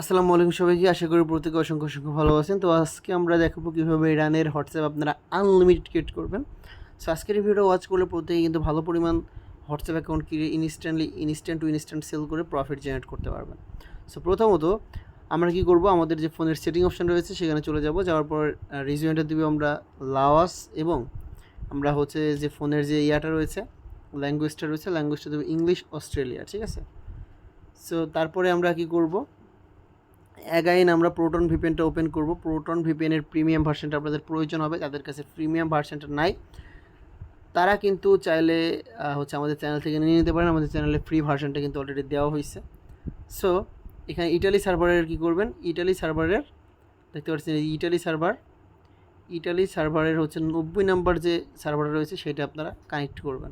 আসসালামু আলাইকুম সবাইকে, আশা করি প্রত্যেকে অসংখ্য অসংখ্য ভালো আছেন। তো আজকে আমরা দেখাবো কীভাবে ইরানের হোয়াটসঅ্যাপ আপনারা আনলিমিটেড ক্রিয়েট করবেন। সো আজকের এই ভিডিও ওয়াচ করলে প্রত্যেকে কিন্তু ভালো পরিমাণ WhatsApp account instant to instant sell করে প্রফিট জেনারেট করতে পারবেন। সো প্রথমত আমরা কী করব, আমাদের যে ফোনের সেটিং অপশান রয়েছে সেখানে চলে যাব। যাওয়ার পর রিজিওনটা দিব আমরা লাওয়াস, এবং আমরা হচ্ছে যে ফোনের যে ইয়াটা রয়েছে, ল্যাঙ্গুয়েজটা দেবো ইংলিশ অস্ট্রেলিয়া, ঠিক আছে। সো তারপরে আমরা কী করব, অ্যাগাইন আমরা প্রোটন ভিপিএনটা ওপেন করব। প্রোটন ভিপিএনের প্রিমিয়াম ভার্সনটা আপনাদের প্রয়োজন হবে। যাদের কাছে প্রিমিয়াম ভার্সনটা নাই তারা কিন্তু চাইলে হচ্ছে আমাদের চ্যানেল থেকে নিয়ে নিতে পারেন। আমাদের চ্যানেলে ফ্রি ভার্সনটা কিন্তু অলরেডি দেওয়া হয়েছে। সো এখানে ইটালি সার্ভারের কী করবেন, ইটালি সার্ভারের দেখতে পাচ্ছেন ইটালি সার্ভারের হচ্ছে 90 নাম্বার যে সার্ভারটা রয়েছে সেটা আপনারা কানেক্ট করবেন।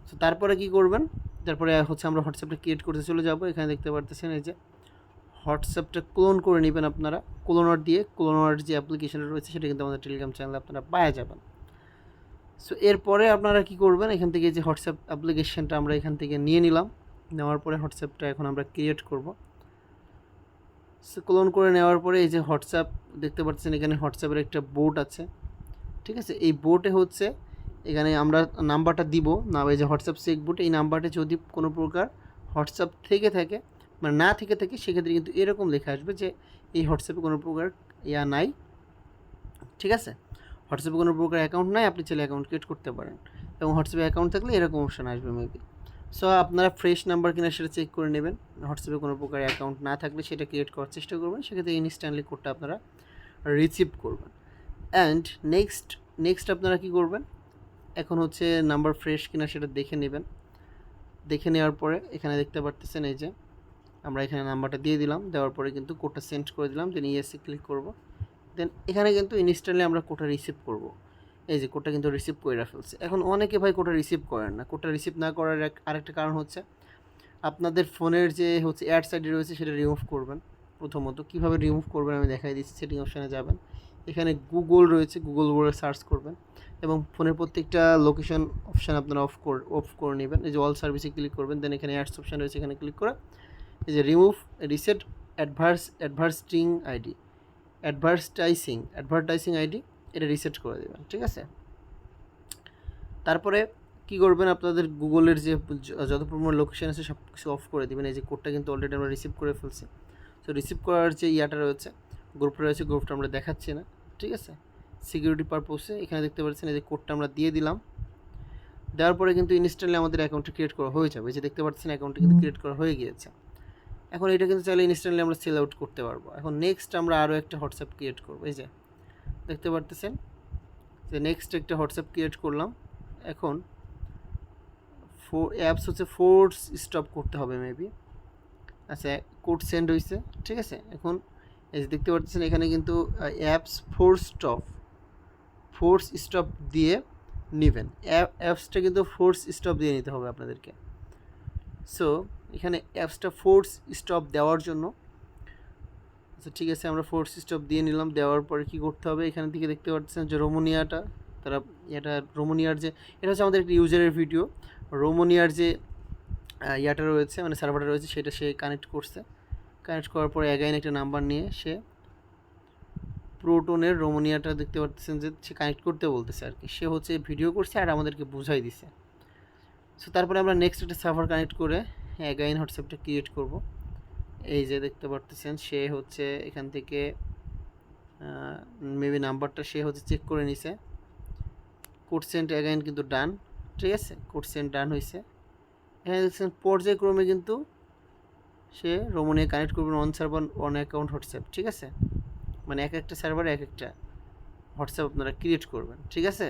সো তারপরে কী করবেন, তারপরে হচ্ছে আমরা হোয়াটসঅ্যাপটা ক্রিয়েট করতে চলে যাব। এখানে দেখতে পারতেছেন এই যে হোয়াটসঅ্যাপটা ক্লোন করে নেবেন আপনারা। ক্লোনার যে অ্যাপ্লিকেশনটা রয়েছে সেটা কিন্তু আমাদের টেলিগ্রাম চ্যানেলে আপনারা পাওয়া যাবেন। সো এরপরে আপনারা কী করবেন, এখান থেকে যে হোয়াটসঅ্যাপ অ্যাপ্লিকেশনটা আমরা এখান থেকে নিয়ে নিলাম। নেওয়ার পরে হোয়াটসঅ্যাপটা এখন আমরা ক্রিয়েট করব। সো ক্লোন করে নেওয়ার পরে এই যে হোয়াটসঅ্যাপ দেখতে পাচ্ছেন, এখানে হোয়াটসঅ্যাপের একটা বোট আছে, ঠিক আছে। এই বোটে হচ্ছে এখানে আমরা নাম্বারটা দিব না, এই যে হোয়াটসঅ্যাপ চেক বোট, এই নাম্বারটা যদি কোনো প্রকার হোয়াটসঅ্যাপ থেকে থাকে মানে না থেকে থাকে সেক্ষেত্রে কিন্তু এরকম লেখা আসবে যে এই হোয়াটসঅ্যাপে কোনো প্রকার নাই, ঠিক আছে। হোয়াটসঅ্যাপে কোনো প্রকার অ্যাকাউন্ট নাই, আপনি চাইলে অ্যাকাউন্ট ক্রিয়েট করতে পারেন। এবং হোয়াটসঅ্যাপে অ্যাকাউন্ট থাকলে এরকম অপশান আসবে মেবি। সো আপনারা ফ্রেশ নাম্বার কিনা সেটা চেক করে নেবেন। হোয়াটসঅ্যাপে কোনো প্রকার অ্যাকাউন্ট না থাকলে সেটা ক্রিয়েট করার চেষ্টা করবেন, সেক্ষেত্রে ইনস্ট্যান্টলি কোডটা আপনারা রিসিভ করবেন। অ্যান্ড নেক্সট আপনারা কী করবেন, এখন হচ্ছে নাম্বার ফ্রেশ কিনা সেটা দেখে নেবেন। দেখে নেওয়ার পরে এখানে দেখতে পারতেছেন এই যে আমরা এখানে নাম্বারটা দিয়ে দিলাম, দেওয়ার পরে কিন্তু কোডটা সেন্ড করে দিলাম। দেন ইয়েসে ক্লিক করব। দেন এখানে কিন্তু ইনস্ট্যান্টলি আমরা কোডটা রিসিভ করব। এই যে কোডটা কিন্তু রিসিভ করে ফেলছে। এখন অনেকে ভাই কোডটা রিসিভ করেন না। কোডটা রিসিভ না করার আরেকটা কারণ হচ্ছে আপনাদের ফোনের যে হচ্ছে অ্যাডস আইডি রয়েছে সেটা রিমুভ করবেন। প্রথমত কীভাবে রিমুভ করবেন আমি দেখাই দিচ্ছি। সেটিং অপশানে যাবেন, এখানে গুগল রয়েছে, গুগল বলে সার্চ করবেন এবং ফোনের প্রত্যেকটা লোকেশন অপশান আপনারা অফ করে নেবেন। এই যে অল সার্ভিসে ক্লিক করবেন। দেন এখানে অ্যাডস অপশান রয়েছে, এখানে ক্লিক করে এই যে রিমুভ রিসেট অ্যাডভার্টাইজিং আইডি এটা রিসেট করে দেবেন, ঠিক আছে। তারপরে কী করবেন, আপনাদের গুগলের যে যত পরিমাণ লোকেশন আছে সব কিছু অফ করে দেবেন। এই যে কোডটা কিন্তু অলরেডি আমরা রিসিভ করে ফেলছি। সো রিসিভ করার যে ইয়াটা রয়েছে, গ্রুপটা রয়েছে, গ্রুপটা আমরা দেখাচ্ছি না, ঠিক আছে, সিকিউরিটি পারপোসে। এখানে দেখতে পাচ্ছেন এই যে কোডটা আমরা দিয়ে দিলাম। দেওয়ার পরে কিন্তু ইনস্ট্যান্টলি আমাদের অ্যাকাউন্টটা ক্রিয়েট করা হয়ে যাবে। এই যে দেখতে পাচ্ছেন অ্যাকাউন্টটা কিন্তু ক্রিয়েট করা হয়ে গিয়েছে। এখন এটা কিন্তু চাইলে ইনস্ট্যান্টলি আমরা সেল আউট করতে পারবো। এখন নেক্সট আমরা আরও একটা হোয়াটসঅ্যাপ ক্রিয়েট করবো। এই যে দেখতে পারতেছেন যে নেক্সট একটা হোয়াটসঅ্যাপ ক্রিয়েট করলাম। এখন অ্যাপস হচ্ছে ফোর্স স্টপ করতে হবে মেবি। আচ্ছা, কোড সেন্ড হয়েছে, ঠিক আছে। এখন এই যে দেখতে পাচ্ছেন এখানে কিন্তু অ্যাপস ফোর্স স্টপ দিয়ে নেবেন। অ্যাপসটা কিন্তু ফোর্স স্টপ দিয়ে নিতে হবে আপনাদেরকে। সো এখানে অ্যাপসটা ফোর্স স্টপ দেওয়ার জন্য, আচ্ছা ঠিক আছে, আমরা ফোর্স স্টপ দিয়ে নিলাম। দেওয়ার পরে কী করতে হবে, এখান থেকে দেখতে পাচ্ছেন যে রোমানিয়াটা রোমানিয়ার যে এটা হচ্ছে আমাদের একটা ইউজারের ভিডিও। রোমানিয়ার যে ইয়াটা রয়েছে মানে সার্ভারটা রয়েছে সেটা সে কানেক্ট করছে। কানেক্ট করার পরে অ্যাগাইন একটা নাম্বার নিয়ে সে প্রোটনের রোমানিয়াটা দেখতে পাচ্ছেন যে সে কানেক্ট করতে বলতেছে আর কি। সে হচ্ছে ভিডিও করছে আর আমাদেরকে বুঝাই দিছে। সো তারপরে আমরা নেক্সট একটা সার্ভার কানেক্ট করে অ্যাগাইন হোয়াটসঅ্যাপটা ক্রিয়েট করব। এই যে দেখতে পারতেছেন সে হচ্ছে এখান থেকে মেবি নাম্বারটা সে হচ্ছে চেক করে নিছে। কোড সেন্ড অ্যাগাইন কিন্তু ডান, ঠিক আছে, কোড সেন্ড ডান হয়েছে। এখানে দেখছেন পর্যায়ক্রমে কিন্তু সে রোমানিয়া কানেক্ট করবেন on server on account WhatsApp, ঠিক আছে, মানে এক একটা সার্ভারে এক একটা হোয়াটসঅ্যাপ আপনারা ক্রিয়েট করবেন, ঠিক আছে।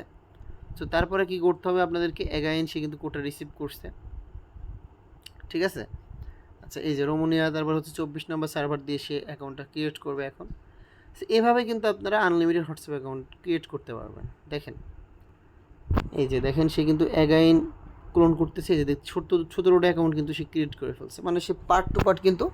তো তারপরে কী করতে হবে আপনাদেরকে, অ্যাগাইন সে কিন্তু কোডটা রিসিভ করছে, ঠিক আছে। আচ্ছা এই যে রোমানিয়া, তারপর হচ্ছে 24 নম্বর সার্ভার দিয়ে সে অ্যাকাউন্টটা ক্রিয়েট করবে এখন। এভাবে কিন্তু আপনারা আনলিমিটেড হোয়াটসঅ্যাপ অ্যাকাউন্ট ক্রিয়েট করতে পারবেন। দেখেন এই যে দেখেন সে কিন্তু অ্যাগাইন ক্লোন করতেছে। এই যে ছোটো অ্যাকাউন্ট কিন্তু সে ক্রিয়েট করে ফেলছে, মানে সে পার্ট টু পার্ট কিন্তু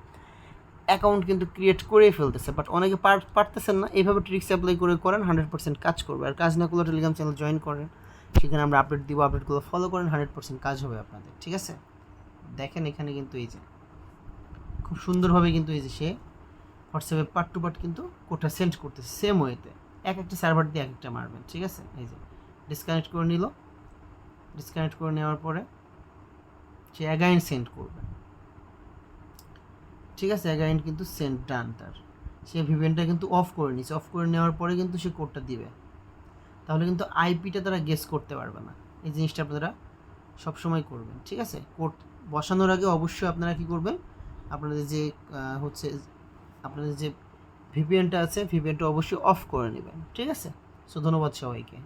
অ্যাকাউন্ট কিন্তু ক্রিয়েট করেই ফেলতেছে। বাট অনেকে পারতেছেন না। এইভাবে ট্রিক্স অ্যাপ্লাই করেন 100% কাজ করবে। আর কাজ না করলে টেলিগ্রাম চ্যানেল জয়েন করেন, সেখানে আমরা আপডেট দিব, আপডেটগুলো ফলো করেন, 100% কাজ হবে আপনাদের, ঠিক আছে। দেখেন এখানে কিন্তু এই যে খুব সুন্দরভাবে কিন্তু এই যে সে হোয়াটসঅ্যাপে পার্ট টু পার্ট কিন্তু কোডটা সেন্ড করতেছে সেম ওয়েতে, একটা সার্ভার দিয়ে একটা মারবেন, ঠিক আছে। এই যে ডিসকানেক্ট করে নিল, ডিসকানেক্ট করে নেওয়ার পরে সে অ্যাগাইন সেন্ড করবে, ঠিক আছে। অ্যাগাইন কিন্তু সেন্ড ডান তার, সে ভিপিএনটা কিন্তু অফ করে নিচ্ছে, অফ করে নেওয়ার পরে কিন্তু সে কোডটা দিবে, তাহলে কিন্তু আইপিটা তারা গেস করতে পারবে না। এই জিনিসটা আপনারা সবসময় করবেন, ঠিক আছে। কোড বসানোর আগে অবশ্যই আপনারা কী করবেন, আপনাদের যে হচ্ছে আপনাদের যে ভিপিএনটা আছে ভিপিএনটা অবশ্যই অফ করে নেবেন, ঠিক আছে। সো ধন্যবাদ সবাইকে।